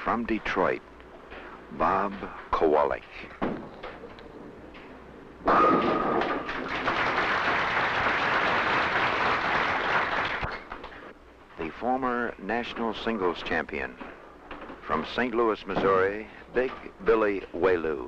from Detroit, Bob Kwolek. The former national singles champion from St. Louis, Missouri, Big Billy Welu.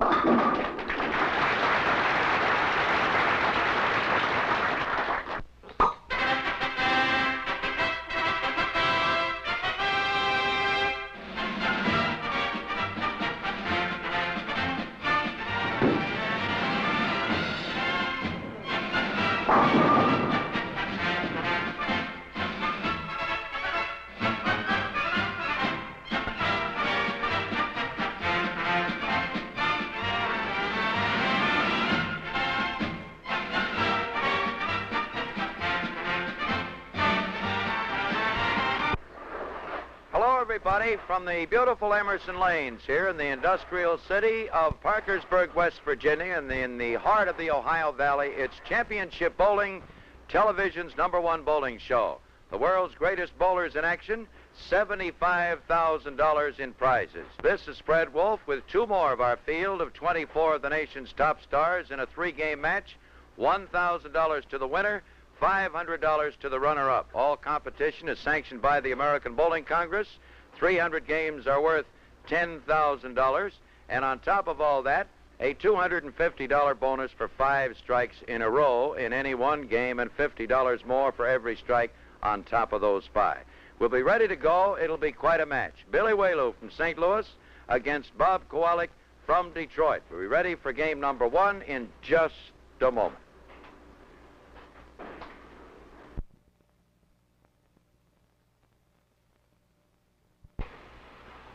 Everybody, from the beautiful Emerson Lanes here in the industrial city of Parkersburg, West Virginia, and in the heart of the Ohio Valley, it's Championship Bowling, television's #1 bowling show. The world's greatest bowlers in action, $75,000 in prizes. This is Fred Wolf with two more of our field of 24 of the nation's top stars in a three-game match. $1,000 to the winner, $500 to the runner-up. All competition is sanctioned by the American Bowling Congress. 300 games are worth $10,000, and on top of all that, a $250 bonus for 5 strikes in a row in any one game, and $50 more for every strike on top of those 5. We'll be ready to go. It'll be quite a match. Billy Welu from St. Louis against Bob Kwolek from Detroit. We'll be ready for game #1 in just a moment.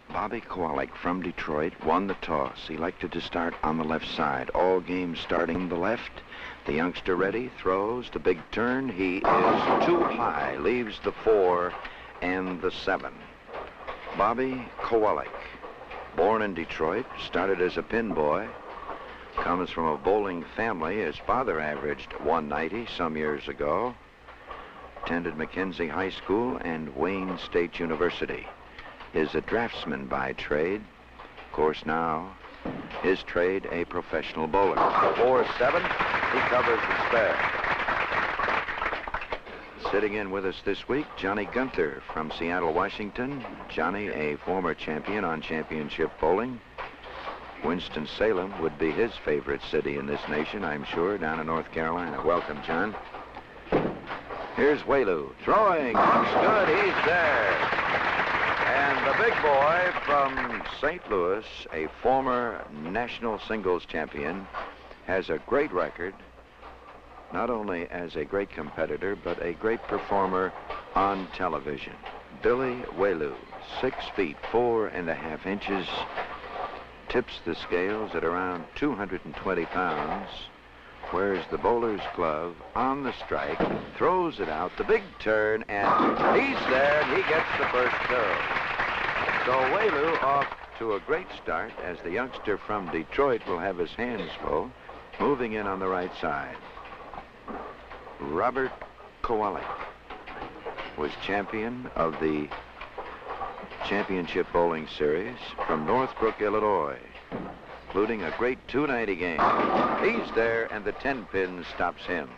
Bobby Kwolek from Detroit won the toss. He elected to start on the left side. All games starting the left. The youngster ready, throws the big turn. He is too high, leaves the 4 and the 7. Bobby Kwolek, born in Detroit, started as a pin boy, comes from a bowling family. His father averaged 190 some years ago, attended McKenzie High School and Wayne State University. Is a draftsman by trade. Of course, now his trade a professional bowler. 4-7, he covers the spare. Sitting in with us this week, Johnny Gunther from Seattle, Washington. Johnny, a former champion on championship bowling. Winston-Salem would be his favorite city in this nation, I'm sure, down in North Carolina. Welcome, John. Here's Welu, throwing, looks good, he's there. And the big boy from St. Louis, a former national singles champion, has a great record, not only as a great competitor, but a great performer on television. Billy Welu, 6 feet 4.5 inches, tips the scales at around 220 pounds, wears the bowler's glove on the strike, throws it out, the big turn, and he's there, and he gets the first kill. So Welu off to a great start, as the youngster from Detroit will have his hands full, moving in on the right side. Robert Kwolek was champion of the Championship Bowling Series from Northbrook, Illinois, including a great 290 game. He's there, and the 10 pin stops him.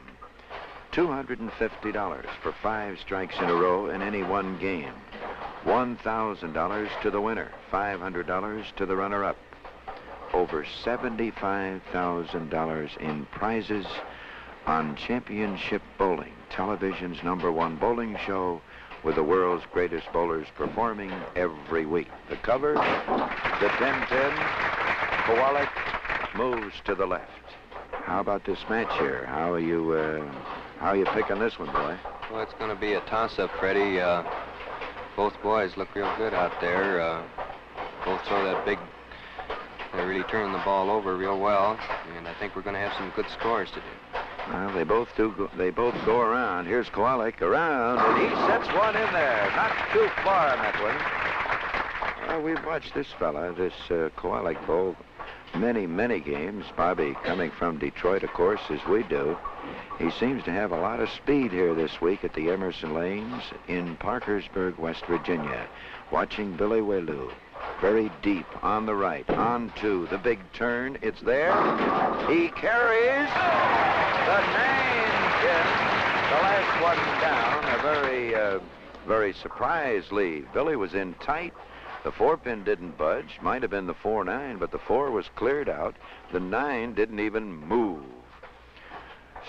$250 for 5 strikes in a row in any one game. $1,000 to the winner, $500 to the runner-up. Over $75,000 in prizes on Championship Bowling, television's #1 bowling show, with the world's greatest bowlers performing every week. The cover, the 10 pin, Kwolek moves to the left. How about this match here? How are you picking this one, boy? Well, it's going to be a toss-up, Freddie. Both boys look real good out there. Both throw that big, they're really turning the ball over real well, and I think we're going to have some good scores to do. Well, they both go around. Here's Kwolek around, and he sets one in there. Not too far on that one. Well, we've watched this fella, this Kwolek, bowl many games. Bobby, coming from Detroit, of course, as we do. He seems to have a lot of speed here this week at the Emerson Lanes in Parkersburg, West Virginia. Watching Billy Welu. Very deep on the right. On to the big turn. It's there. He carries the 9-pin. The last one down. A very surprise lead. Billy was in tight. The 4-pin didn't budge. Might have been the 4-9, but the 4 was cleared out. The 9 didn't even move.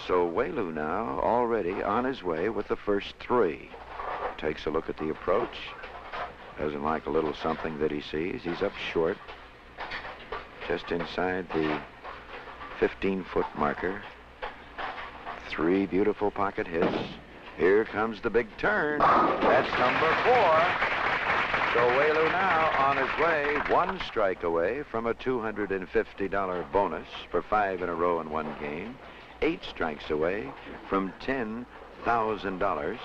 So Welu now already on his way with the first 3. Takes a look at the approach. Doesn't like a little something that he sees. He's up short, just inside the 15-foot marker. 3 beautiful pocket hits. Here comes the big turn. That's number 4. So Welu now on his way, 1 strike away from a $250 bonus for 5 in a row in 1 game. 8 strikes away from $10,000.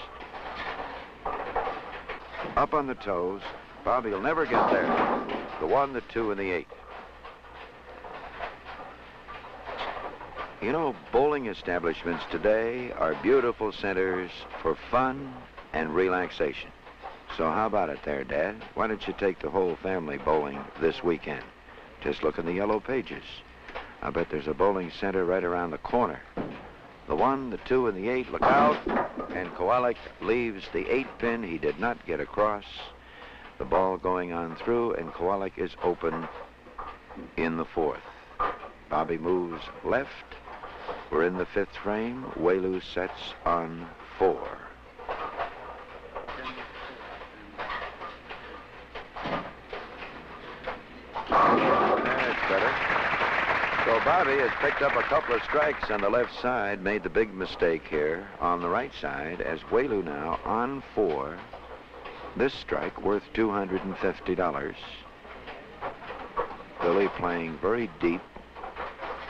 Up on the toes. Bobby will never get there. The 1, the 2, and the 8. You know, bowling establishments today are beautiful centers for fun and relaxation. So how about it there, Dad? Why don't you take the whole family bowling this weekend? Just look in the yellow pages. I bet there's a bowling center right around the corner. The 1, the 2, and the 8, look out. And Kwolek leaves the 8-pin. He did not get across. The ball going on through, and Kwolek is open in the 4th. Bobby moves left. We're in the 5th frame. Welu sets on 4. That's better. So Bobby has picked up a couple of strikes on the left side, made the big mistake here on the right side, as Welu now on 4. This strike worth $250. Billy playing very deep,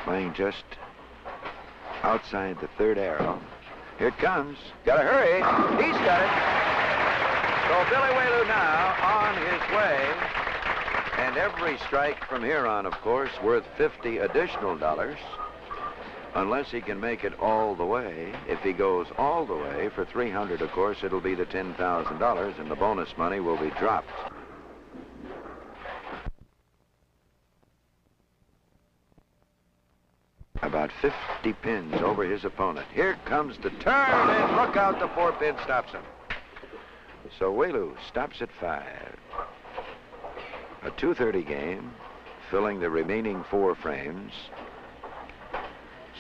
playing just outside the 3rd arrow. Here it comes. Gotta hurry. He's got it. So Billy Welu now on his way. And every strike from here on, of course, worth $50 additional. Unless he can make it all the way. If he goes all the way for $300, of course, it'll be the $10,000, and the bonus money will be dropped. About 50 pins over his opponent. Here comes the turn, and look out, the 4-pin stops him. So Welu stops at 5. A 2:30 game, filling the remaining 4 frames.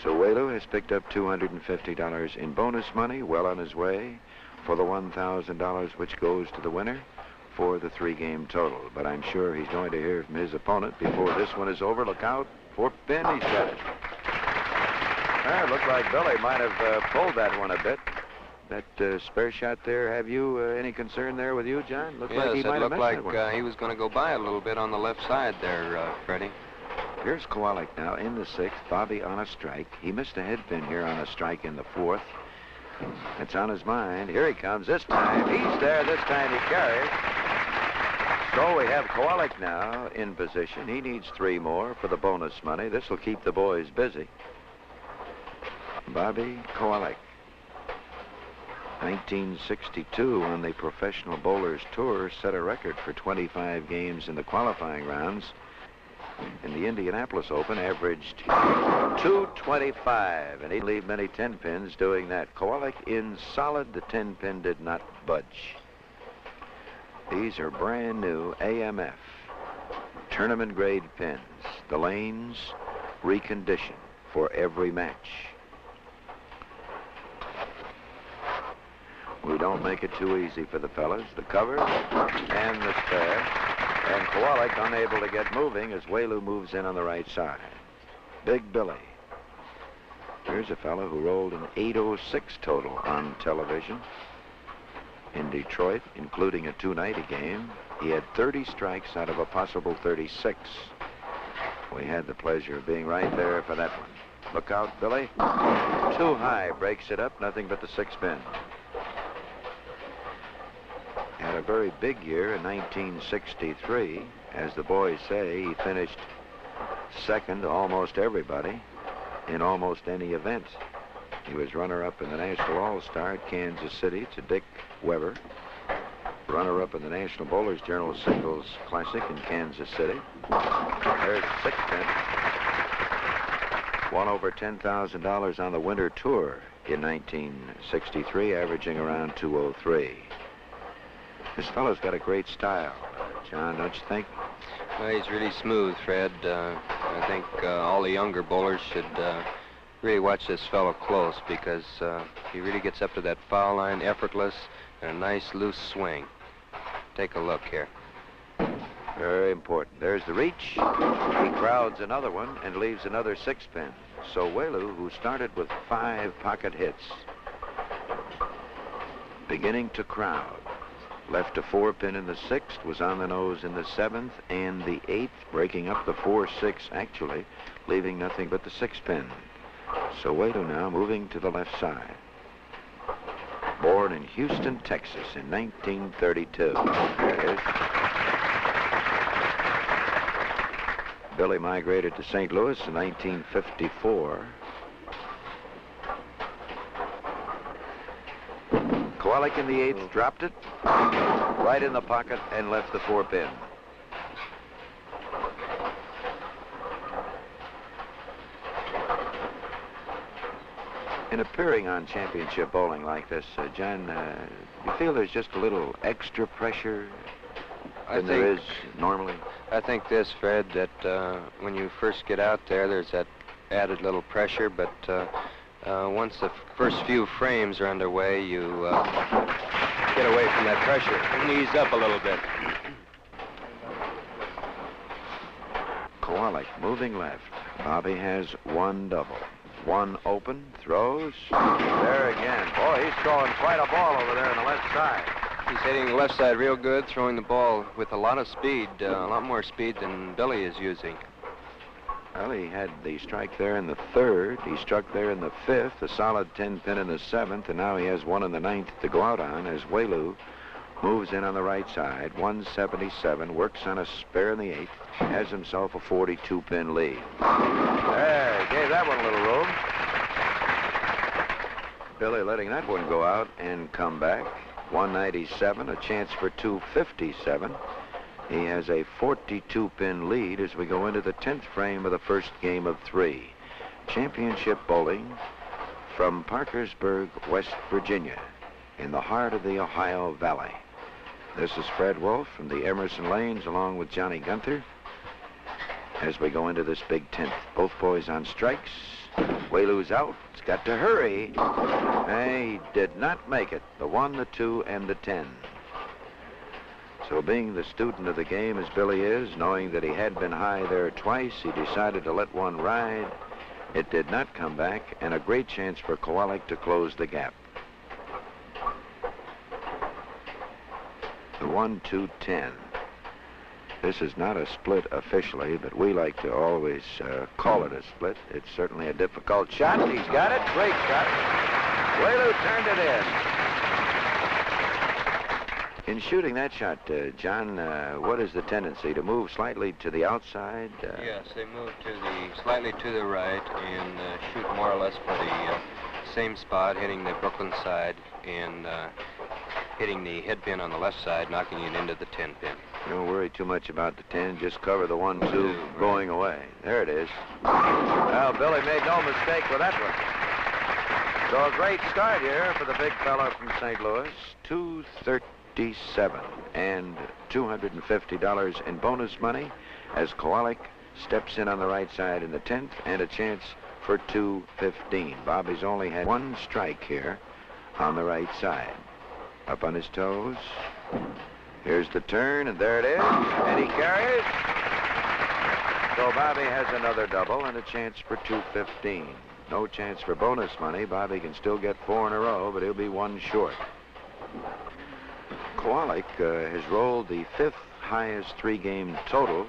So Welu has picked up $250 in bonus money, well on his way for the $1,000, which goes to the winner for the 3-game total. But I'm sure he's going to hear from his opponent before this one is over. Look out, 4-pin, he's got it. Well, it looked like Billy might have pulled that one a bit. That spare shot there, have you any concern there with you, John? Looked like he might have missed that one. It looked like he was going to go by a little bit on the left side there, Freddie. Here's Kwolek now in the 6th. Bobby on a strike. He missed a head pin here on a strike in the 4th. It's on his mind. Here he comes this time. He's there. This time he carries. So we have Kwolek now in position. He needs 3 more for the bonus money. This will keep the boys busy. Bobby Kwolek. 1962, on the Professional Bowlers Tour, set a record for 25 games in the qualifying rounds. In the Indianapolis Open, averaged 225, and he didn't leave many 10-pins doing that. Kwolek in solid. The 10-pin did not budge. These are brand new AMF tournament grade pins. The lanes reconditioned for every match. We don't make it too easy for the fellas. The cover and the spare. And Kwolek unable to get moving as Welu moves in on the right side. Big Billy. Here's a fellow who rolled an 806 total on television in Detroit, including a 290 game. He had 30 strikes out of a possible 36. We had the pleasure of being right there for that one. Look out, Billy. Too high, breaks it up, nothing but the 6-pin. Had a very big year in 1963. As the boys say, he finished second to almost everybody in almost any event. He was runner-up in the National All-Star at Kansas City to Dick Weber. runner-up in the National Bowlers Journal Singles Classic in Kansas City. There's sixpence. Won over $10,000 on the winter tour in 1963, averaging around 203. This fellow's got a great style, John, don't you think? Well, he's really smooth, Fred. I think all the younger bowlers should really watch this fellow close because he really gets up to that foul line effortless and a nice loose swing. Take a look here. Very important. There's the reach. He crowds another one and leaves another sixpence. So Welu, who started with 5 pocket hits, beginning to crowd. Left a 4-pin in the 6th, was on the nose in the 7th and the 8th, breaking up the 4-6 actually, leaving nothing but the 6-pin. So Welu now moving to the left side. Born in Houston, Texas in 1932. There it is. Billy migrated to St. Louis in 1954. Kwolek in the 8th dropped it right in the pocket and left the 4-pin. In appearing on championship bowling like this, John, you feel there's just a little extra pressure than there is normally? I think this, Fred, that when you first get out there, there's that added little pressure, but once the first few frames are underway, you get away from that pressure and ease up a little bit. Kwolek moving left. Bobby has 1 double. 1 open, throws. There again. Boy, he's throwing quite a ball over there on the left side. He's hitting the left side real good, throwing the ball with a lot of speed, a lot more speed than Billy is using. Well, he had the strike there in the 3rd. He struck there in the 5th, a solid 10-pin in the 7th, and now he has 1 in the 9th to go out on as Welu moves in on the right side. 177, works on a spare in the 8th, has himself a 42-pin lead. There, gave that one a little room. Billy letting that one go out and come back. 197, a chance for 257. He has a 42-pin lead as we go into the 10th frame of the first game of 3. Championship bowling from Parkersburg, West Virginia, in the heart of the Ohio Valley. This is Fred Wolf from the Emerson Lanes along with Johnny Gunther as we go into this big 10th. Both boys on strikes. Welu's out. He's got to hurry. He did not make it. The 1, the 2, and the 10. So being the student of the game as Billy is, knowing that he had been high there twice, he decided to let one ride. It did not come back, and a great chance for Kwolek to close the gap. The 1, 2, 10. This is not a split officially, but we like to always call it a split. It's certainly a difficult shot. He's got it. Great shot. Welu turned it in. In shooting that shot, John, what is the tendency? To move slightly to the outside? Yes, they move slightly to the right and shoot more or less for the same spot, hitting the Brooklyn side and hitting the head pin on the left side, knocking it into the 10-pin. Don't worry too much about the 10. Just cover the 1, 2 going away. There it is. Well, Billy made no mistake with that one. So a great start here for the big fella from St. Louis. 237 and $250 in bonus money as Kwolek steps in on the right side in the 10th and a chance for 215. Bobby's only had 1 strike here on the right side. Up on his toes. Here's the turn, and there it is, and he carries. So Bobby has another double and a chance for 215. No chance for bonus money. Bobby can still get 4 in a row, but he'll be 1 short. Kwolek has rolled the 5th highest 3-game total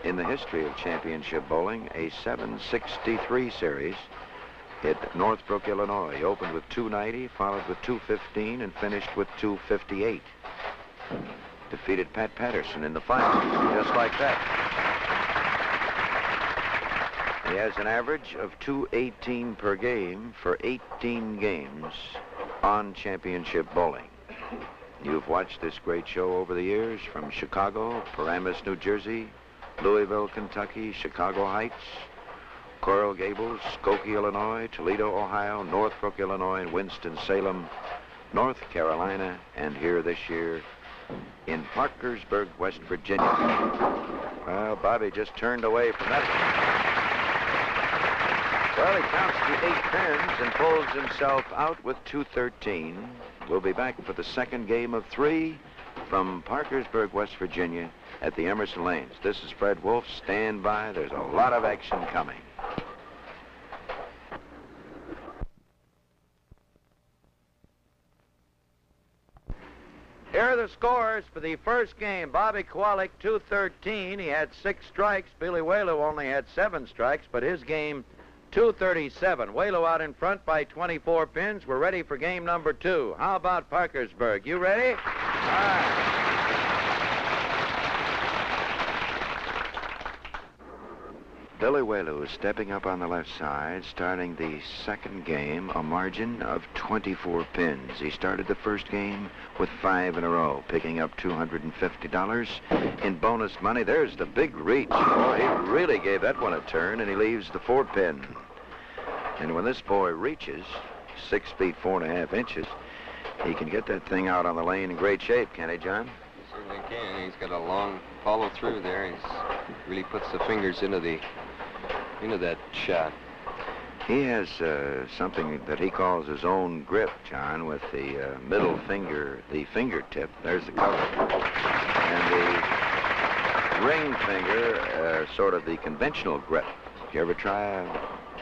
in the history of championship bowling, a 763 series. At Northbrook, Illinois. He opened with 290, followed with 215, and finished with 258. Defeated Pat Patterson in the final, just like that. He has an average of 218 per game for 18 games on championship bowling. You've watched this great show over the years from Chicago, Paramus, New Jersey, Louisville, Kentucky, Chicago Heights, Coral Gables, Skokie, Illinois, Toledo, Ohio, Northbrook, Illinois, and Winston-Salem, North Carolina, and here this year in Parkersburg, West Virginia. Well, Bobby just turned away from that one. Well, he counts the 8 pins and pulls himself out with 213. We'll be back for the second game of 3 from Parkersburg, West Virginia at the Emerson Lanes. This is Fred Wolf. Stand by. There's a lot of action coming. Here are the scores for the first game. Bobby Kwolek, 213. He had 6 strikes. Billy Welu only had 7 strikes, but his game, 237. Welu out in front by 24 pins. We're ready for game number 2. How about Parkersburg? You ready? All right. Billy Welu is stepping up on the left side, starting the second game, a margin of 24 pins. He started the first game with 5 in a row, picking up $250 in bonus money. There's the big reach. Oh, he really gave that one a turn, and he leaves the 4 pin. And when this boy reaches 6 feet 4.5 inches, he can get that thing out on the lane in great shape, can't he, John? He certainly can. He's got a long follow through there. He really puts the fingers into that shot. He has something that he calls his own grip, John, with the middle finger, the fingertip. There's the cover. And the ring finger, sort of the conventional grip. Did you ever try a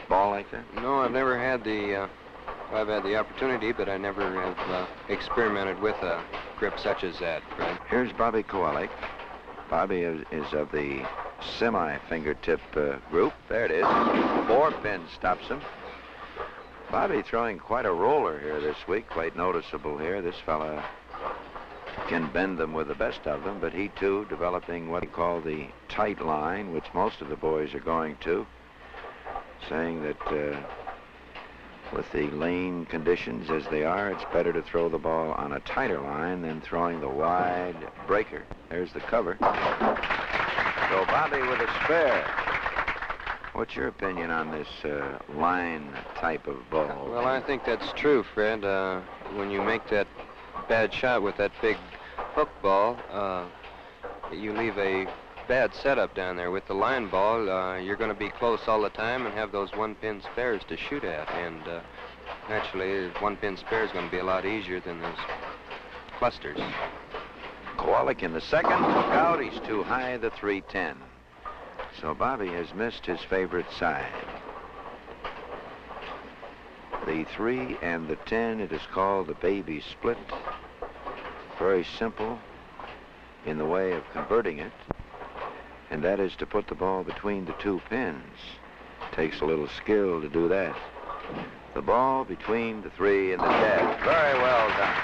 ball like that? No, I've never had the... I've had the opportunity, but I never have experimented with a grip such as that, Fred. Here's Bobby Kwolek. Bobby is of the semi-fingertip group. There it is. 4 pins stops him. Bobby throwing quite a roller here this week, quite noticeable here. This fella can bend them with the best of them, but he too developing what he call the tight line, which most of the boys are going to, saying that with the lane conditions as they are, it's better to throw the ball on a tighter line than throwing the wide breaker. There's the cover. So Bobby with a spare. What's your opinion on this line type of ball? Well, I think that's true, Fred. When you make that bad shot with that big hook ball, you leave a bad setup down there. With the line ball, you're going to be close all the time and have those 1-pin spares to shoot at. And naturally, 1-pin spare is going to be a lot easier than those clusters. Kwolek in the second. Look out, he's too high, the 310. So Bobby has missed his favorite side. The 3 and the 10, it is called the baby split. Very simple in the way of converting it. And that is to put the ball between the 2 pins. Takes a little skill to do that. The ball between the 3 and the 10. Very well done.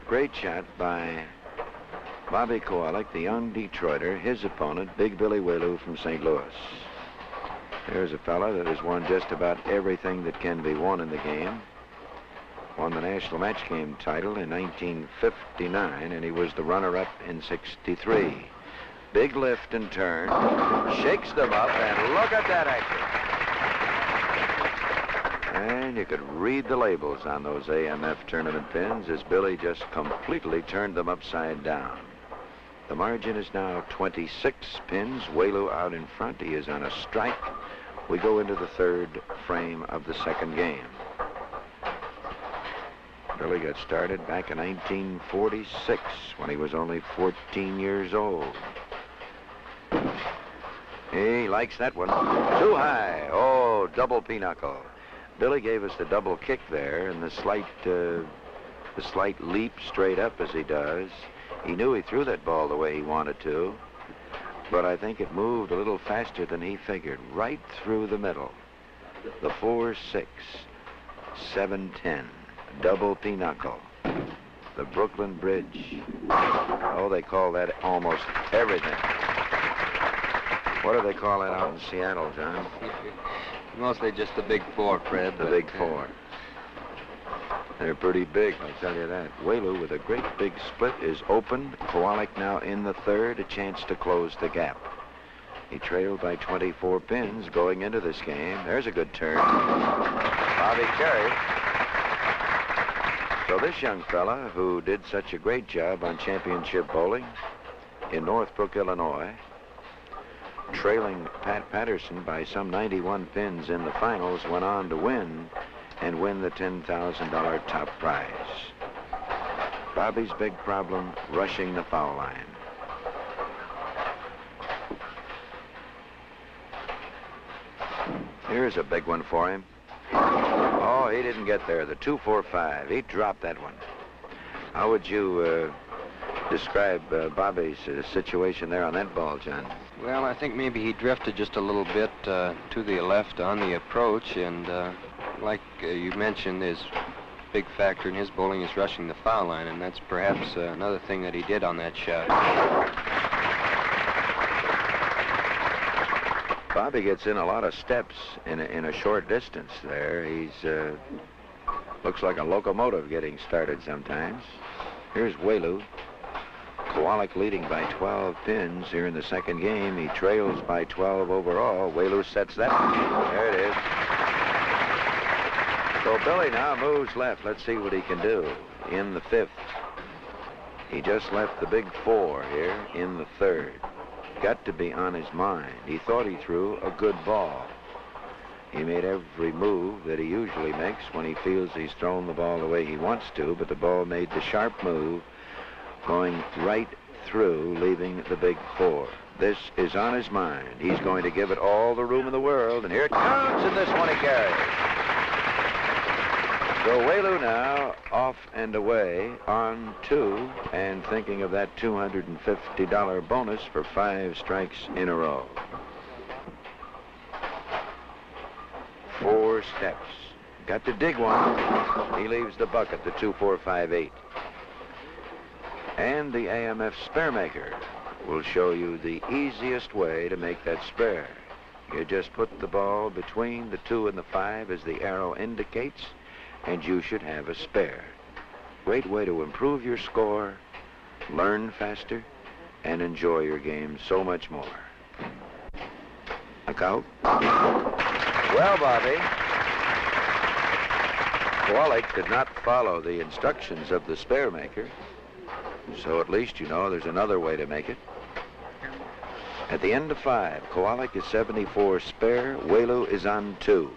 Great shot by Bobby Kwolek, the young Detroiter, his opponent, Big Billy Welu from St. Louis. There's a fella that has won just about everything that can be won in the game. Won the National Match Game title in 1959, and he was the runner-up in 63. Big lift and turn, shakes them up, and look at that action. And you could read the labels on those AMF tournament pins as Billy just completely turned them upside down. The margin is now 26 pins. Welu out in front. He is on a strike. We go into the third frame of the second game. Billy got started back in 1946 when he was only 14 years old. He likes that one. Too high. Oh, double pinochle. Billy gave us the double kick there, and the slight leap straight up as he does. He knew he threw that ball the way he wanted to, but I think it moved a little faster than he figured, right through the middle. The 4-6, 7-10, double pinochle, the Brooklyn Bridge. Oh, they call that almost everything. What do they call that out in Seattle, John? Mostly just the Big 4, Fred. The Big 4. They're pretty big, I'll tell you that. Welu with a great big split is open. Kwolek now in the third, a chance to close the gap. He trailed by 24 pins going into this game. There's a good turn. Bobby carried. So this young fella who did such a great job on championship bowling in Northbrook, Illinois, trailing Pat Patterson by some 91 pins in the finals, went on to win and win the $10,000 top prize. Bobby's big problem, rushing the foul line. Here's a big one for him. Oh, he didn't get there. The 2-4-5. He dropped that one. How would you describe Bobby's situation there on that ball, John? Well, I think maybe he drifted just a little bit to the left on the approach, and like you mentioned, his big factor in his bowling is rushing the foul line, and that's perhaps another thing that he did on that shot. Bobby gets in a lot of steps in a short distance there. He's looks like a locomotive getting started sometimes. Here's Welu. Kwolek leading by 12 pins here in the second game. He trails by 12 overall. Welu sets that one. There it is. So Billy now moves left. Let's see what he can do in the fifth. He just left the big four here in the third. Got to be on his mind. He thought he threw a good ball. He made every move that he usually makes when he feels he's thrown the ball the way he wants to, but the ball made the sharp move, going right through, leaving the big four. This is on his mind. He's going to give it all the room in the world, and here it comes, and this one he carries. So Welu now off and away on two, and thinking of that $250 bonus for 5 strikes in a row. 4 steps. Got to dig one. He leaves the bucket, the 2-4-5-8. And the AMF spare maker will show you the easiest way to make that spare. You just put the ball between the 2 and the 5 as the arrow indicates, and you should have a spare. Great way to improve your score, learn faster, and enjoy your game so much more. Look out. Well, Bobby, Kwolek did not follow the instructions of the spare maker, so at least you know there's another way to make it. At the end of 5, Kwolek is 74 spare, Welu is on 2.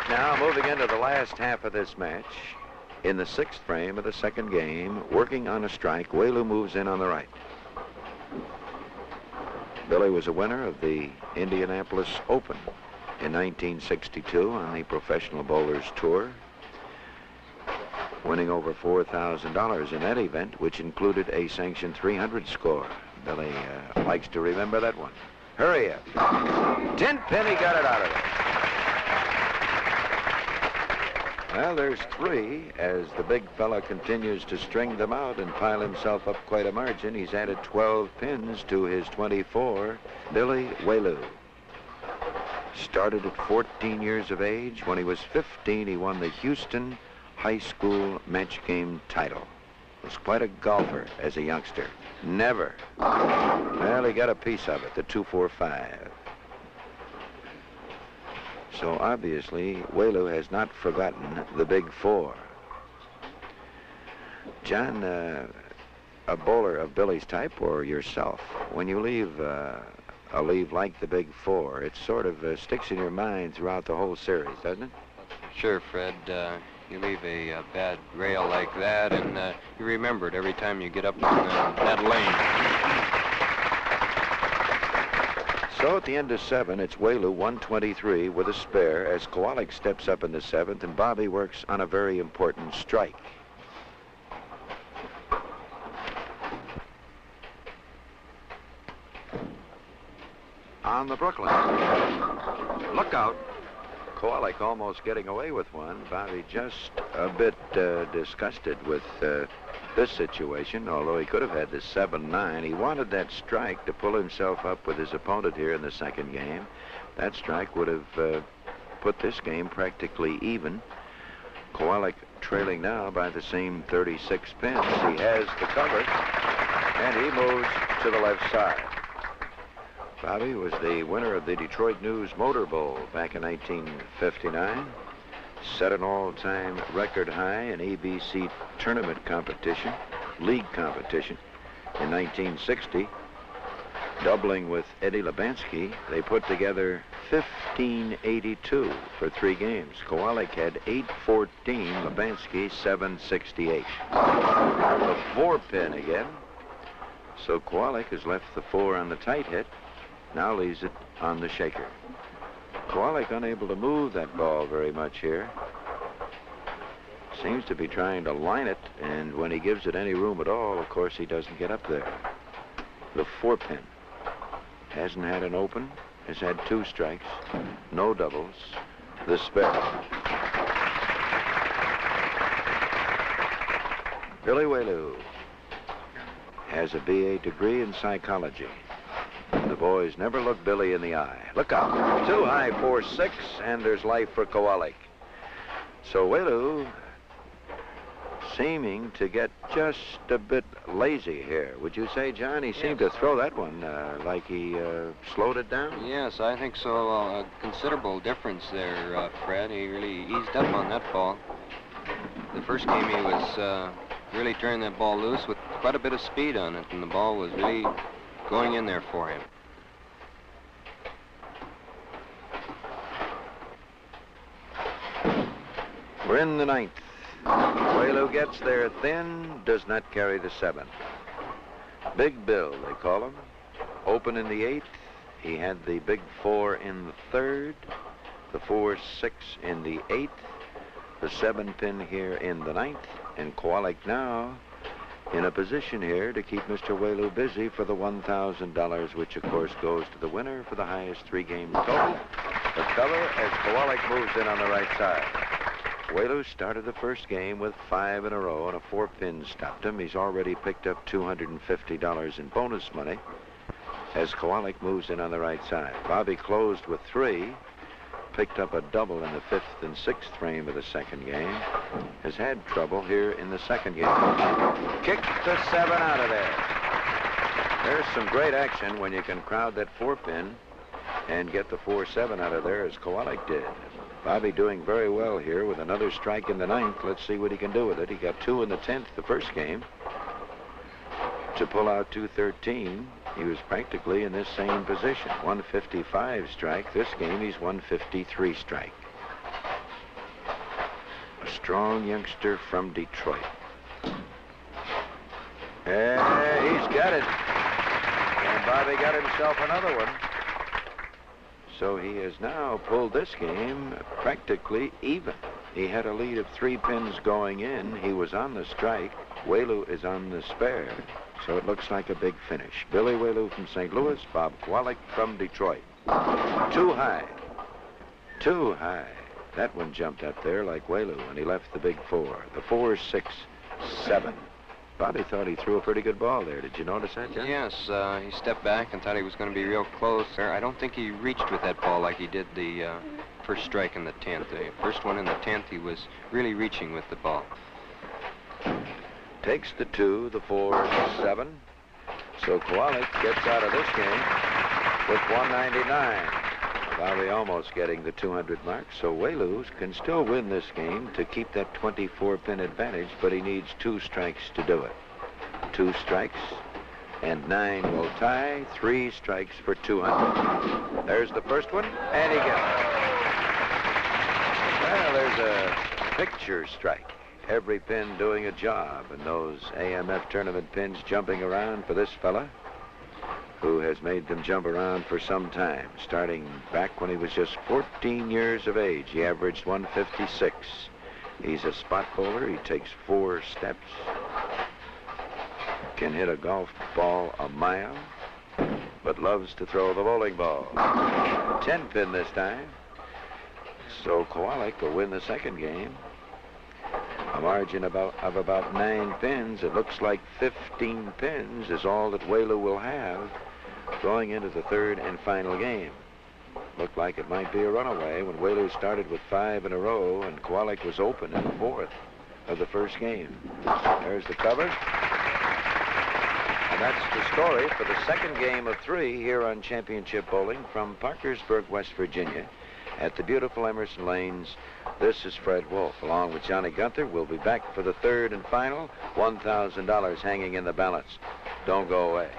Now moving into the last half of this match. In the 6th frame of the second game, working on a strike, Welu moves in on the right. Billy was a winner of the Indianapolis Open in 1962 on the Professional Bowlers Tour, winning over $4,000 in that event, which included a sanctioned 300 score. Billy likes to remember that one. Hurry up. 10 pin, he got it out of it. Well, there's 3 as the big fella continues to string them out and pile himself up quite a margin. He's added 12 pins to his 24. Billy Welu started at 14 years of age. When he was 15, he won the Houston High School match game title. Was quite a golfer as a youngster. Never. Well, he got a piece of it, the 2-4-5. So obviously, Welu has not forgotten the big four. John, a bowler of Billy's type or yourself, when you leave a leave like the big four, it sort of sticks in your mind throughout the whole series, doesn't it? Sure, Fred. You leave a bad rail like that, and you remember it every time you get up on that lane. So at the end of 7, it's Welu 123 with a spare as Kwolek steps up in the 7th, and Bobby works on a very important strike. On the Brooklyn. Look out. Kwolek almost getting away with one. Bobby just a bit disgusted with this situation, although he could have had the 7-9. He wanted that strike to pull himself up with his opponent here in the second game. That strike would have put this game practically even. Kwolek trailing now by the same 36 pins. He has the cover, and he moves to the left side. Bobby was the winner of the Detroit News Motor Bowl back in 1959. Set an all-time record high in ABC tournament competition, league competition. In 1960, doubling with Eddie Labansky, they put together 1582 for 3 games. Kwolek had 814, Labansky 768. The 4-pin again. So Kwolek has left the 4 on the tight hit. Now leaves it on the shaker. Kwolek unable to move that ball very much here. Seems to be trying to line it, and when he gives it any room at all, of course, he doesn't get up there. The 4-pin. Hasn't had an open. Has had 2 strikes. No doubles. The spare. Billy Welu has a BA degree in psychology. The boys never look Billy in the eye. Look out. Too high, 4-6, and there's life for Kwolek. So Welu seeming to get just a bit lazy here. Would you say, John? He seemed to throw that one like he slowed it down? Yes, I think so. A considerable difference there, Fred. He really eased up on that ball. The first game he was really turning that ball loose with quite a bit of speed on it, and the ball was really going in there for him. We're in the 9th. Welu gets there thin, does not carry the 7. Big Bill, they call him. Open in the 8th. He had the big 4 in the 3rd, the 4-6 in the 8th, the 7-pin here in the 9th, and Kwolek now in a position here to keep Mr. Welu busy for the $1,000, which of course goes to the winner for the highest 3-game total. The cover as Kwolek moves in on the right side. Welu started the first game with 5 in a row, and a 4-pin stopped him. He's already picked up $250 in bonus money as Kwolek moves in on the right side. Bobby closed with 3, picked up a double in the 5th and 6th frame of the second game. Has had trouble here in the second game. Kicked the 7 out of there. There's some great action when you can crowd that 4-pin and get the 4-7 out of there as Kwolek did. Bobby doing very well here with another strike in the 9th. Let's see what he can do with it. He got 2 in the 10th the first game. To pull out 213, he was practically in this same position. 155 strike. This game, he's 153 strike. A strong youngster from Detroit. He's got it. And Bobby got himself another one. So he has now pulled this game practically even. He had a lead of 3 pins going in. He was on the strike. Welu is on the spare. So it looks like a big finish. Billy Welu from St. Louis, Bob Kwolek from Detroit. Too high. Too high. That one jumped up there like Welu, and he left the big 4. The 4, 6, 7. Bobby thought he threw a pretty good ball there. Did you notice that, John? Yes, he stepped back and thought he was going to be real close there. I don't think he reached with that ball like he did the first strike in the 10th. The first one in the 10th, he was really reaching with the ball. Takes the 2, the 4, the 7. So Kwolek gets out of this game with 199. Bobby almost getting the 200 mark. So Welu can still win this game to keep that 24-pin advantage, but he needs 2 strikes to do it. 2 strikes, and 9 will tie. 3 strikes for 200. There's the first one, and he gets it. Well, there's a picture strike. Every pin doing a job, and those AMF tournament pins jumping around for this fella, who has made them jump around for some time. Starting back when he was just 14 years of age, he averaged 156. He's a spot bowler. He takes 4 steps. Can hit a golf ball a mile, but loves to throw the bowling ball. 10-pin this time. So Kwolek will win the second game. A margin of about 9 pins. It looks like 15 pins is all that Welu will have going into the third and final game. Looked like it might be a runaway when Welu started with 5 in a row and Kwolek was open in the fourth of the first game. There's the cover. And that's the story for the second game of 3 here on Championship Bowling from Parkersburg, West Virginia at the beautiful Emerson Lanes. This is Fred Wolf along with Johnny Gunther. We'll be back for the third and final. $1,000 hanging in the balance. Don't go away.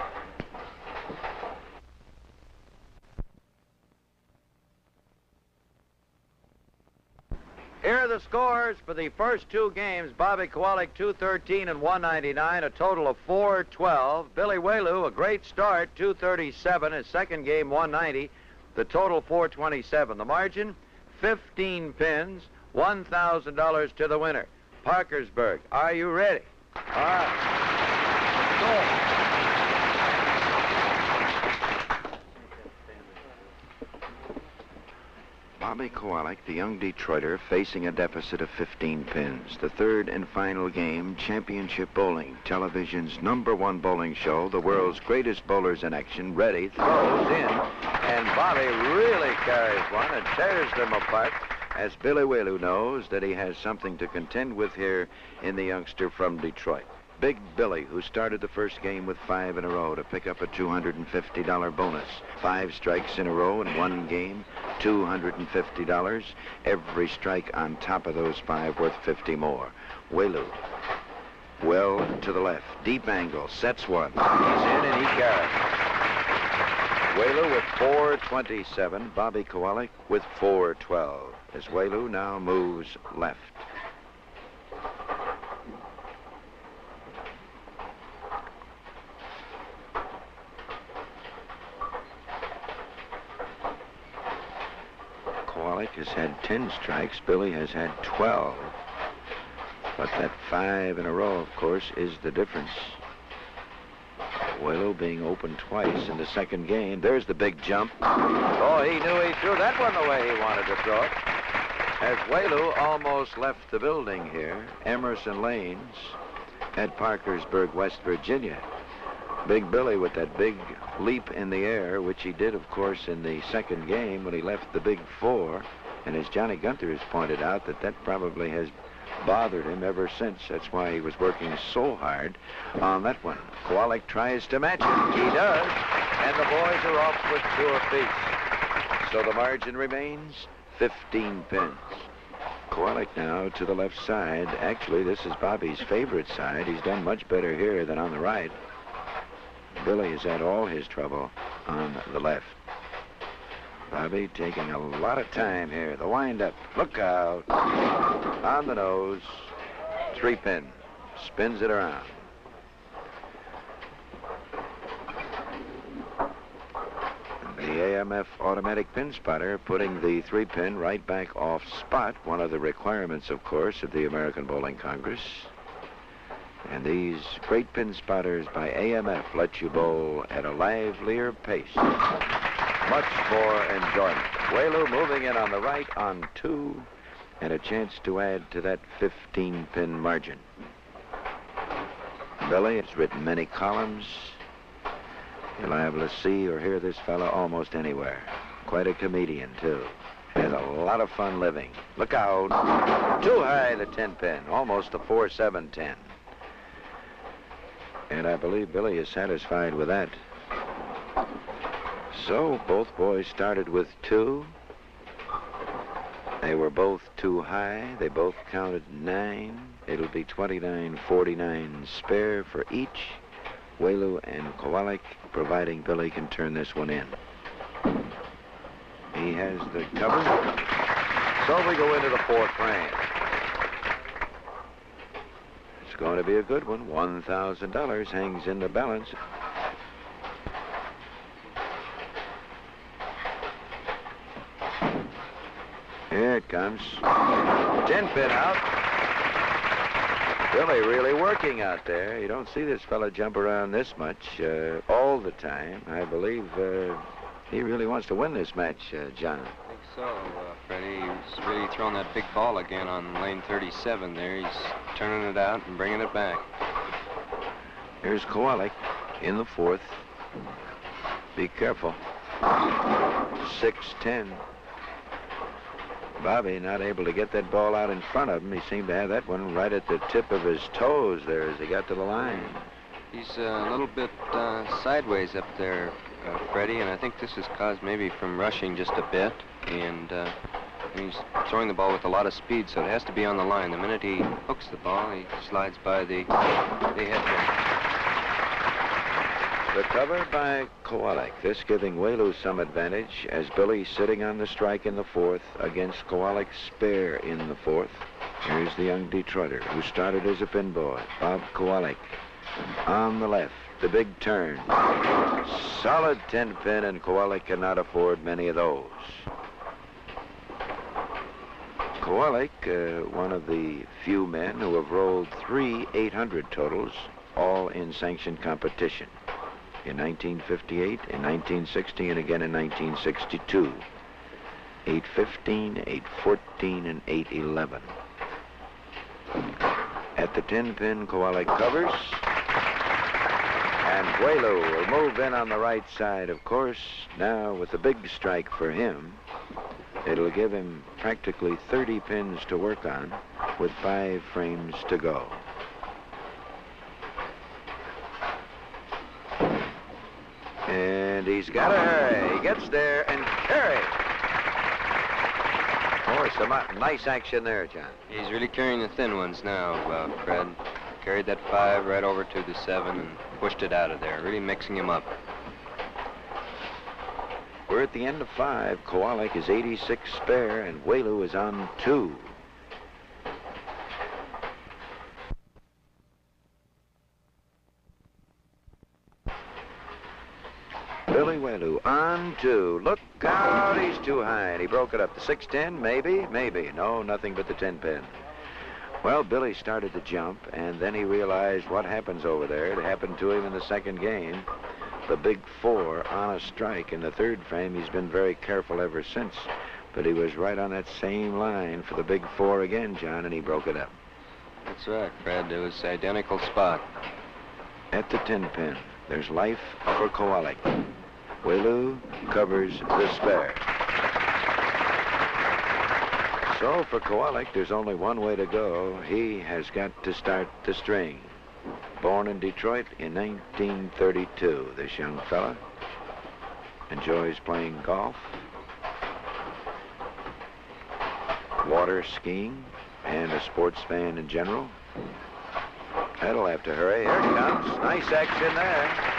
Here are the scores for the first 2 games. Bobby Kwolek, 213 and 199, a total of 412. Billy Welu, a great start, 237. His second game, 190. The total, 427. The margin, 15 pins, $1,000 to the winner. Parkersburg, are you ready? All right. Go. Bobby Kwolek, the young Detroiter, facing a deficit of 15 pins. The third and final game, Championship Bowling, television's #1 bowling show, the world's greatest bowlers in action, ready, throws in, and Bobby really carries one and tears them apart, as Billy Welu knows that he has something to contend with here in the youngster from Detroit. Big Billy, who started the first game with 5 in a row to pick up a $250 bonus. 5 strikes in a row in 1 game, $250. Every strike on top of those 5 worth 50 more. Welu, well to the left, deep angle, sets one. He's in and he carries. Welu with 427, Bobby Kwolek with 412. As Welu now moves left. Kwolek has had 10 strikes. Billy has had 12. But that 5 in a row, of course, is the difference. Welu being open twice in the second game. There's the big jump. Oh, he knew he threw that one the way he wanted to throw it. As Welu almost left the building here, Emerson Lanes at Parkersburg, West Virginia. Big Billy with that big leap in the air, which he did, of course, in the second game when he left the big 4. And as Johnny Gunther has pointed out, that probably has bothered him ever since. That's why he was working so hard on that one. Kwolek tries to match it. He does. And the boys are off with 2 apiece. So the margin remains 15 pins. Kwolek now to the left side. Actually, this is Bobby's favorite side. He's done much better here than on the right. Billy has had all his trouble on the left. Bobby taking a lot of time here. The windup. Look out. On the nose. 3 pin. Spins it around. The AMF automatic pin spotter putting the 3 pin right back off spot. One of the requirements, of course, of the American Bowling Congress. And these great pin spotters by AMF let you bowl at a livelier pace. Much more enjoyment. Welu moving in on the right on 2, and a chance to add to that 15-pin margin. Billy has written many columns. You're liable to see or hear this fella almost anywhere. Quite a comedian, too. Has a lot of fun living. Look out. Too high, the 10-pin. Almost a 4-7-10. And I believe Billy is satisfied with that. So both boys started with 2. They were both too high. They both counted 9. It'll be 29-49 spare for each. Welu and Kwolek, providing Billy can turn this one in. He has the cover. So we go into the 4th frame. It's going to be a good one. $1,000 hangs in the balance. Here it comes. 10-pin out. Billy really working out there. You don't see this fella jump around this much all the time. I believe He really wants to win this match, John. I think so, Freddie. He's really throwing that big ball again on lane 37 there. He's turning it out and bringing it back. Here's Kwolek in the fourth. Be careful. 6-10. Bobby not able to get that ball out in front of him. He seemed to have that one right at the tip of his toes there as he got to the line. He's a little bit sideways up there, Freddie, and I think this is caused maybe from rushing just a bit. And he's throwing the ball with a lot of speed, so it has to be on the line. The minute he hooks the ball, he slides by the head. The cover by Kwolek, this giving Welu some advantage as Billy sitting on the strike in the fourth against Kwolek's spare in the fourth. Here's the young Detroiter who started as a pin boy, Bob Kwolek. On the left, the big turn. Solid 10-pin, and Kwolek cannot afford many of those. Kwolek, one of the few men who have rolled 3 800 totals, all in sanctioned competition. In 1958, in 1960, and again in 1962. 815, 814, and 811. At the 10-pin, Kwolek covers. And Welu will move in on the right side, of course. Now, with the big strike for him, it'll give him practically 30 pins to work on with 5 frames to go. And he's got to hurry. He gets there and carry. Oh, some nice action there, John. He's really carrying the thin ones now, Fred. Carried that 5 right over to the 7 and pushed it out of there, really mixing him up. We're at the end of 5. Kwolek is 86 spare, and Welu is on 2. Billy Welu on 2. Look out, he's too high, and he broke it up. The 6-10, maybe. No, nothing but the 10-pin. Well, Billy started to jump, and then he realized what happens over there. It happened to him in the second game. The big 4 on a strike in the third frame. He's been very careful ever since, but he was right on that same line for the big 4 again, John, and he broke it up. That's right, Fred. It was identical spot. At the 10-pin, there's life for Kwolek. Welu covers the spare. So for Kwolek, there's only one way to go. He has got to start the string. Born in Detroit in 1932, this young fella enjoys playing golf, water skiing, and a sports fan in general. That'll have to hurry. Here it comes. Nice action there.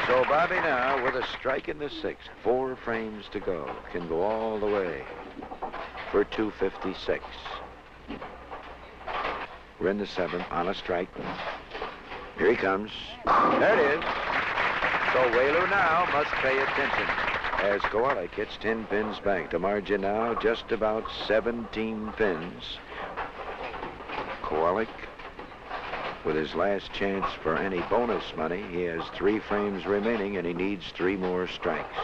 So Bobby now, with a strike in the 6th, 4 frames to go, can go all the way for 256. We're in the 7th on a strike. Here he comes. There it is. So Welu now must pay attention as Kwolek hits 10 pins back. The margin now just about 17 pins. Kwolek, with his last chance for any bonus money, he has 3 frames remaining, and he needs 3 more strikes.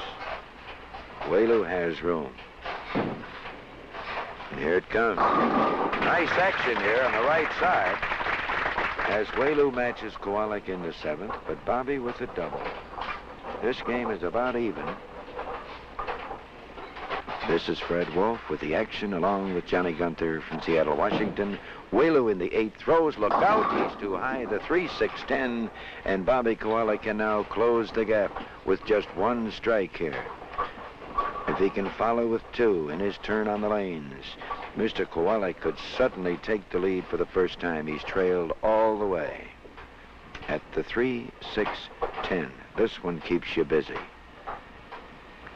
Welu has room. And here it comes. Nice action here on the right side as Welu matches Kwolek in the 7th, but Bobby with a double. This game is about even. This is Fred Wolf with the action along with Johnny Gunther from Seattle, Washington. Welu in the 8th throws. Look out, he's too high. The 3-6-10, and Bobby Kwolek can now close the gap with just 1 strike here. If he can follow with 2 in his turn on the lanes, Mr. Kwolek could suddenly take the lead for the first time. He's trailed all the way. At the 3-6-10, this one keeps you busy.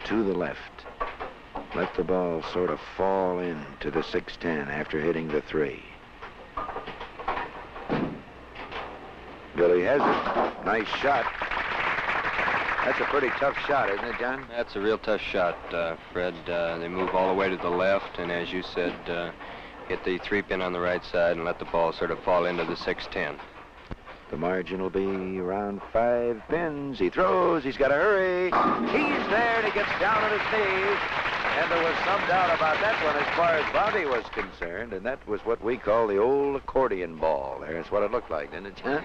To the left. Let the ball sort of fall into the 6-10 after hitting the 3. Billy has it. Nice shot. That's a pretty tough shot, isn't it, John? That's a real tough shot, Fred. They move all the way to the left, and as you said, hit the 3-pin on the right side and let the ball sort of fall into the 6-10. The margin will be around 5 pins. He throws. He's got to hurry. He's there, and he gets down on his knees. And there was some doubt about that one as far as Bobby was concerned, and that was what we call the old accordion ball. There's what it looked like, didn't it, John?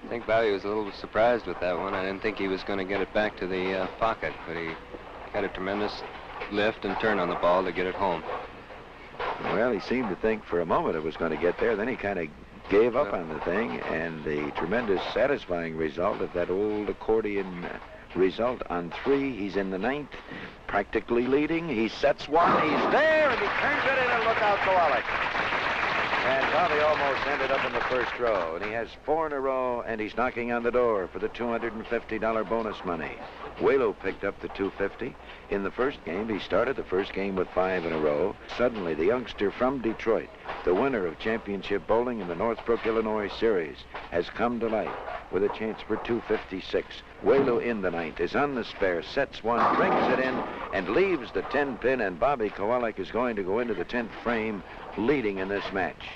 I think Bobby was a little surprised with that one. I didn't think he was going to get it back to the pocket, but he had a tremendous lift and turn on the ball to get it home. Well, he seemed to think for a moment it was going to get there. Then he kind of gave up on the thing, and the tremendous satisfying result of that old accordion result on 3. He's in the 9th, practically leading. He sets one. He's there, and he turns it in, and look out, Kwolek. And Bobby almost ended up in the first row, and he has 4 in a row, and he's knocking on the door for the $250 bonus money. Welu picked up the $250. In the first game, he started the first game with 5 in a row. Suddenly, the youngster from Detroit, the winner of championship bowling in the Northbrook, Illinois series, has come to life with a chance for $256. Welu in the 9th is on the spare, sets one, brings it in, and leaves the 10 pin, and Bobby Kwolek is going to go into the 10th frame leading in this match.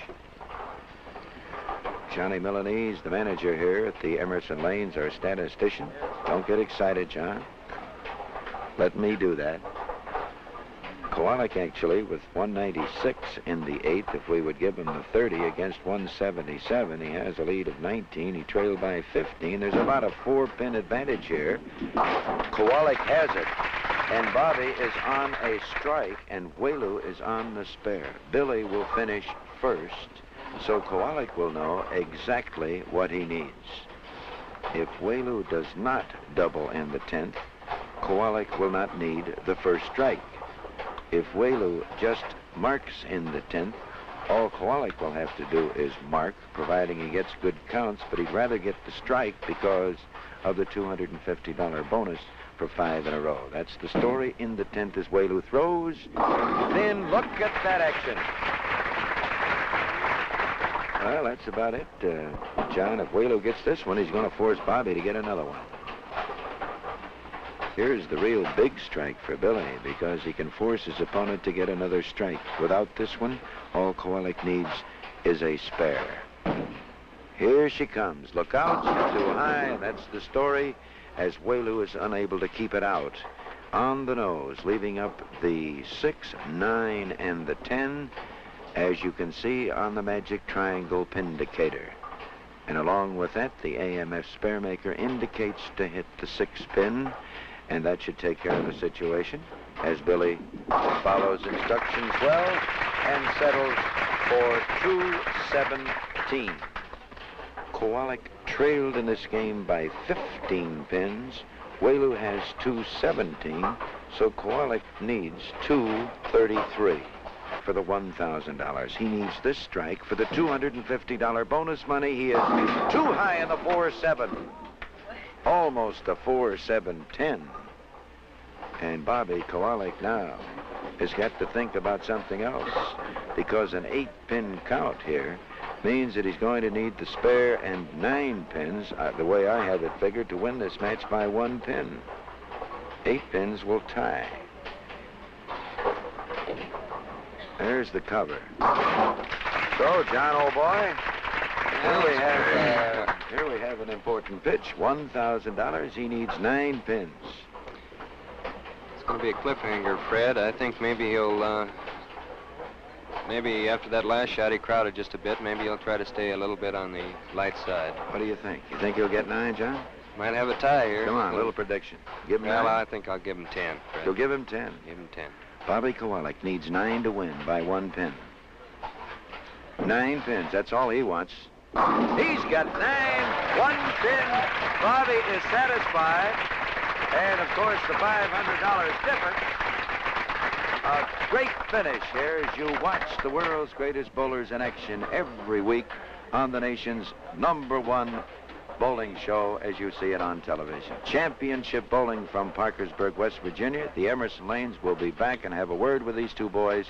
Johnny Milanese, the manager here at the Emerson Lanes, our statistician. Don't get excited, John. Let me do that. Kwolek actually with 196 in the 8th. If we would give him the 30 against 177, he has a lead of 19. He trailed by 15. There's about a 4-pin advantage here. Kwolek has it. And Bobby is on a strike, and Welu is on the spare. Billy will finish first, so Kwolek will know exactly what he needs. If Welu does not double in the 10th, Kwolek will not need the first strike. If Welu just marks in the 10th, all Kwolek will have to do is mark, providing he gets good counts, but he'd rather get the strike because of the $250 bonus for 5 in a row. That's the story in the 10th as Welu throws. Then look at that action. Well, that's about it, John. If Welu gets this one, he's going to force Bobby to get another one. Here's the real big strike for Billy because he can force his opponent to get another strike. Without this one, all Kwolek needs is a spare. Here she comes. Look out, she's too high, and that's the story as Welu is unable to keep it out. On the nose, leaving up the 6, 9, and the 10, as you can see on the magic triangle pindicator. And along with that, the AMF spare maker indicates to hit the 6 pin, and that should take care of the situation as Billy follows instructions well and settles for 217. Kwolek trailed in this game by 15 pins. Welu has 217, so Kwolek needs 233 for the $1,000. He needs this strike for the $250 bonus money. He is too high in the 4-7. Almost a 4-7-10. And Bobby Kwolek now has got to think about something else because an 8-pin count here means that he's going to need the spare and 9 pins, the way I have it figured, to win this match by 1 pin. 8 pins will tie. There's the cover. So, John, old boy, here we have an important pitch. $1,000. He needs 9 pins. It's going to be a cliffhanger, Fred. I think maybe he'll, maybe after that last shot he crowded just a bit. Maybe he'll try to stay a little bit on the light side. What do you think? You think he'll get 9, John? Might have a tie here. Come on, a little prediction. Give him 9. Well, I think I'll give him 10, Fred. You'll give him 10? Give him 10. Bobby Kwolek needs 9 to win by 1 pin. 9 pins, that's all he wants. He's got 9, 1 pin. Bobby is satisfied. And, of course, the $500 difference. A great finish here as you watch the world's greatest bowlers in action every week on the nation's #1 bowling show as you see it on television. Championship bowling from Parkersburg, West Virginia. The Emerson Lanes will be back and have a word with these two boys.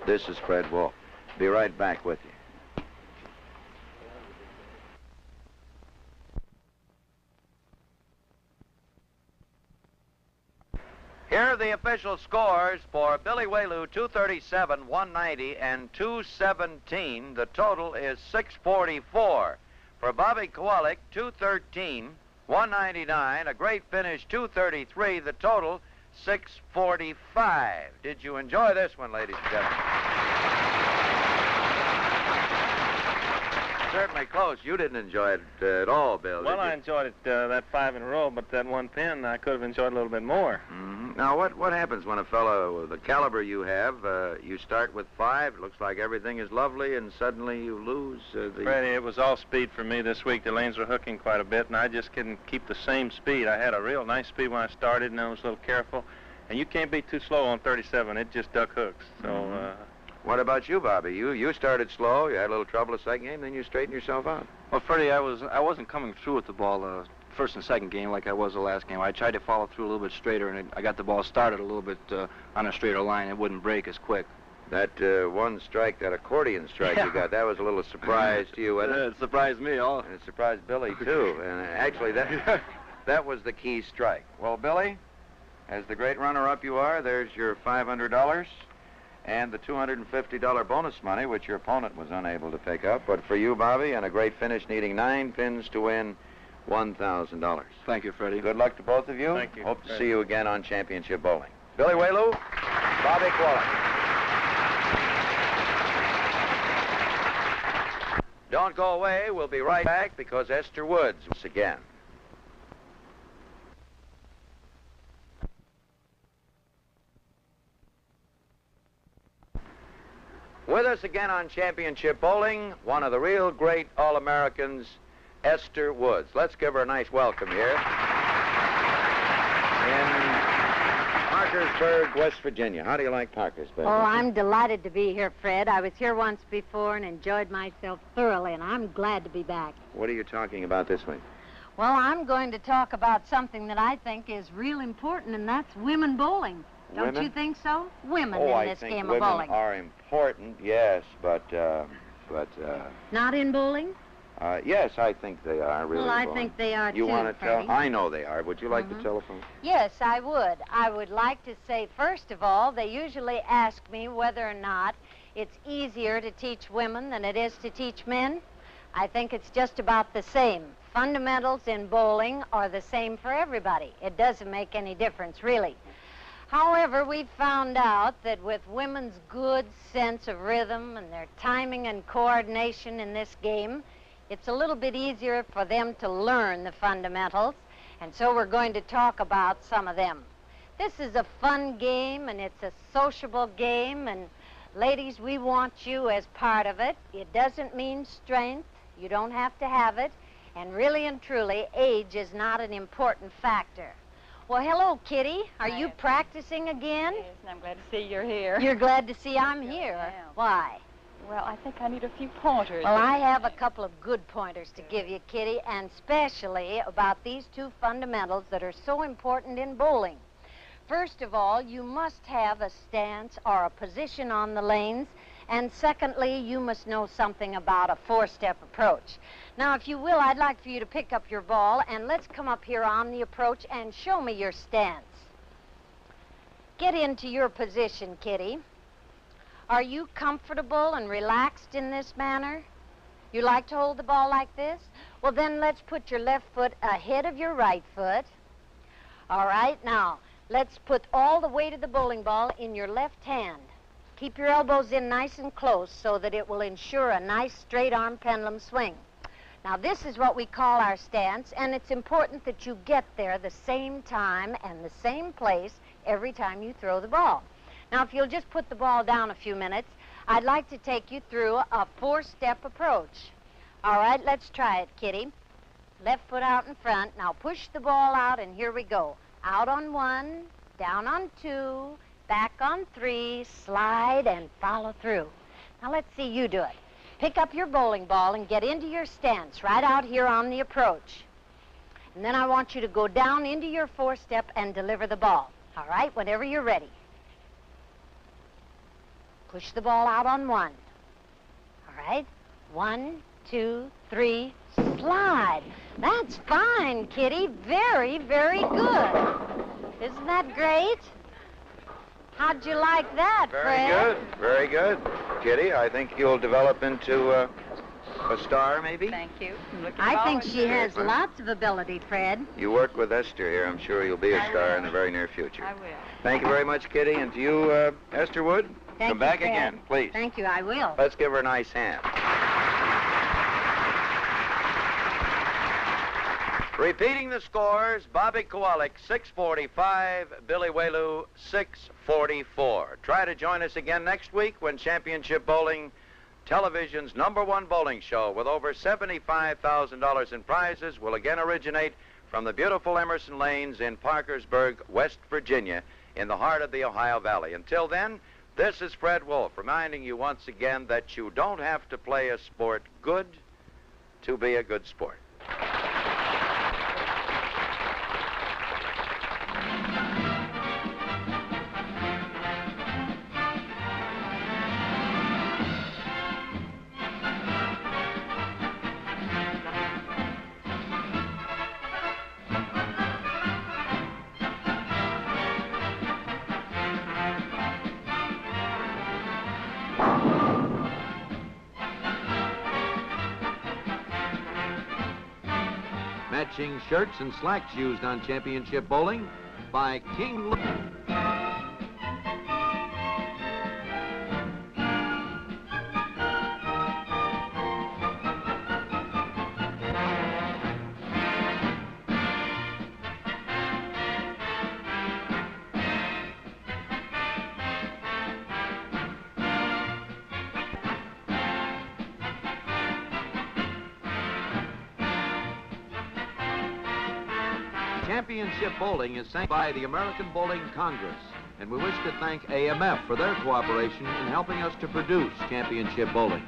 This is Fred Wolf. Be right back with you. Here are the official scores for Billy Welu, 237, 190, and 217. The total is 644. For Bobby Kwolek, 213, 199. A great finish, 233. The total, 645. Did you enjoy this one, ladies and gentlemen? Certainly close. You didn't enjoy it at all, Bill. Well, I enjoyed it, that 5 in a row, but that one pin I could have enjoyed a little bit more. Mm-hmm. Now, what happens when a fellow with the caliber you have, you start with 5, it looks like everything is lovely, and suddenly you lose the... Freddie, it was all speed for me this week. The lanes were hooking quite a bit, and I just couldn't keep the same speed. I had a real nice speed when I started, and I was a little careful. And you can't be too slow on 37. It just duck hooks. So, What about you, Bobby? You started slow. You had a little trouble the second game, then you straightened yourself out. Well, Freddie, I wasn't coming through with the ball first and second game like I was the last game. I tried to follow through a little bit straighter, and I got the ball started a little bit on a straighter line. It wouldn't break as quick. That one strike, that accordion strike you got, that was a little surprise to you, wasn't it? It surprised me. And it surprised Billy, too. And actually, that was the key strike. Well, Billy, as the great runner-up you are, there's your $500 and the $250 bonus money, which your opponent was unable to pick up. But for you, Bobby, and a great finish needing 9 pins to win $1,000. Thank you, Freddie. Good luck to both of you. Thank you. Hope to see you again on Championship Bowling. Billy Welu, Bobby Kwolek. Don't go away. We'll be right back because Esther Woods once again. With us again on Championship Bowling, one of the real great All-Americans, Esther Woods. Let's give her a nice welcome here. In Parkersburg, West Virginia. How do you like Parkersburg? Oh, I'm delighted to be here, Fred. I was here once before and enjoyed myself thoroughly, and I'm glad to be back. What are you talking about this week? Well, I'm going to talk about something that I think is real important, and that's women bowling. Don't Women? you think so? Women Oh, in I this think game women of bowling. are important, yes, but Not in bowling? yes, I think they are, really. Well, I Bob. think they are, You too, want to tell? Freddie. I know they are. Would you like the telephone? Yes, I would. I would like to say, first of all, they usually ask me whether or not it's easier to teach women than it is to teach men. I think it's just about the same. Fundamentals in bowling are the same for everybody. It doesn't make any difference, really. However, we've found out that with women's good sense of rhythm and their timing and coordination in this game, it's a little bit easier for them to learn the fundamentals, and so we're going to talk about some of them. This is a fun game, and it's a sociable game, and ladies, we want you as part of it. It doesn't mean strength. You don't have to have it, and really and truly, age is not an important factor. Well, hello, Kitty. Are you practicing again? Yes, and I'm glad to see you're here. You're glad to see I'm here. am. Why? Well, I think I need a few pointers. Well, I have a couple of good pointers to give you, Kitty, and especially about these two fundamentals that are so important in bowling. First of all, you must have a stance or a position on the lanes, and secondly, you must know something about a four-step approach. Now, if you will, I'd like for you to pick up your ball, and let's come up here on the approach and show me your stance. Get into your position, Kitty. Are you comfortable and relaxed in this manner? You like to hold the ball like this? Well, then let's put your left foot ahead of your right foot. All right, now, let's put all the weight of the bowling ball in your left hand. Keep your elbows in nice and close so that it will ensure a nice straight-arm pendulum swing. Now, this is what we call our stance, and it's important that you get there the same time and the same place every time you throw the ball. Now, if you'll just put the ball down a few minutes, I'd like to take you through a four-step approach. All right, let's try it, Kitty. Left foot out in front. Now, push the ball out, and here we go. Out on 1, down on 2, back on 3, slide, and follow through. Now, let's see you do it. Pick up your bowling ball and get into your stance right out here on the approach. And then I want you to go down into your four-step and deliver the ball. All right, whenever you're ready. Push the ball out on 1. All right, 1, 2, 3, slide. That's fine, Kitty. Very, very good. Isn't that great? How'd you like that, Very Fred? good. Very good. Kitty, I think you'll develop into A star, maybe? Thank you. I'm looking I think forward she to has it. lots of ability, Fred. You work with Esther here. I'm sure you'll be a I star will. in the very near future. I will. Thank you very much, Kitty. And to you, Esther Wood, Thank come you, back Fred. again, please. Thank you, I will. Let's give her a nice hand. Repeating the scores, Bobby Kwolek, 645, Billy Welu, 644. Try to join us again next week when Championship Bowling, television's #1 bowling show with over $75,000 in prizes, will again originate from the beautiful Emerson Lanes in Parkersburg, West Virginia, in the heart of the Ohio Valley. Until then, this is Fred Wolf reminding you once again that you don't have to play a sport good to be a good sport. Matching shirts and slacks used on Championship Bowling by King. Championship Bowling is sanctioned by the American Bowling Congress, and we wish to thank AMF for their cooperation in helping us to produce Championship Bowling.